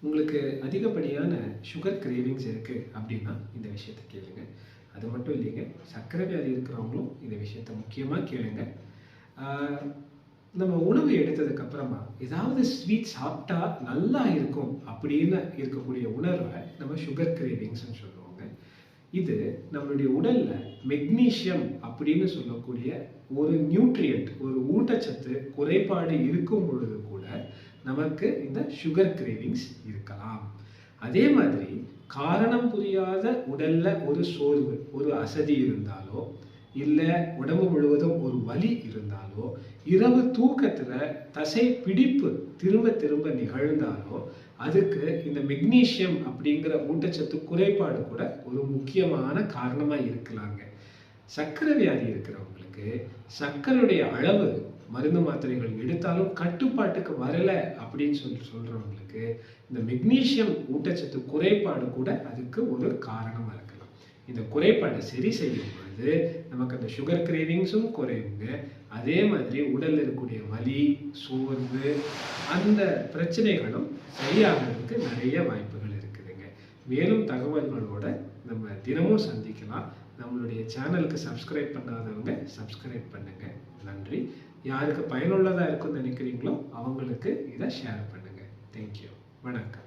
உங்களுக்கு அதிகப்படியான sugar cravings இருக்குது அப்படின்னா இந்த விஷயத்தை கேளுங்க. அது மட்டும் இல்லைங்க, சர்க்கரை வியாதி இருக்கிறவங்களும் இந்த விஷயத்த முக்கியமாக கேளுங்க. ஆஹ் நம்ம உணவு எடுத்ததுக்கு அப்புறமா ஏதாவது ஸ்வீட் சாப்பிட்டா நல்லா இருக்கும் அப்படின்னு இருக்கக்கூடிய உணர்வை நம்ம சுகர் கிரேவிங்ஸ்ன்னு சொல்லுவோங்க. இது நம்மளுடைய உடல்ல மெக்னீசியம் அப்படின்னு சொல்லக்கூடிய ஒரு நியூட்ரியன்ட், ஒரு ஊட்டச்சத்து குறைபாடு இருக்கும் பொழுது கூட நமக்கு இந்த சுகர் கிரேவிங்ஸ் இருக்கலாம். அதே மாதிரி காரணம் புரியாத உடல்ல ஒரு சோர்வு, ஒரு அசதி இருந்தாலோ, இல்லை உடம்பு முழுவதும் ஒரு வலி இருந்தாலோ, இரவு தூக்கத்துல தசை பிடிப்பு திரும்ப திரும்ப நிகழ்ந்தாலோ, அதுக்கு இந்த மெக்னீசியம் அப்படிங்கிற ஊட்டச்சத்து குறைபாடு கூட ஒரு முக்கியமான காரணமா இருக்கலாங்க. சர்க்கரை வியாதி இருக்கிறவங்களுக்கு சர்க்கரையுடைய அளவு மருந்து மாத்திரைகள் எடுத்தாலும் கட்டுப்பாட்டுக்கு வரல அப்படின்னு சொல்றவங்களுக்கு இந்த மெக்னீசியம் ஊட்டச்சத்து குறைபாடு கூட அதுக்கு ஒரு காரணமா இருக்கலாம். இந்த குறைபாடை சரி செய்யும் பொழுது நமக்கு அந்த சுகர் கிரேவிங்ஸும் குறையுங்க. அதே மாதிரி உடல்ல இருக்கக்கூடிய வலி, சோர்வு, அந்த பிரச்சனைகளும் சரியாகிறதுக்கு நிறைய வாய்ப்புகள் இருக்குதுங்க. மேலும் தகவல்களோட நம்ம தினமும் சந்திக்கலாம். நம்மளுடைய சேனலுக்கு சப்ஸ்கிரைப் பண்ணாதவங்க சப்ஸ்கிரைப் பண்ணுங்க. நன்றி. யாருக்கு பயனுள்ளதாக இருக்குன்னு நினைக்கிறீங்களோ அவங்களுக்கு இதை ஷேர் பண்ணுங்க. தேங்க்யூ. வணக்கம்.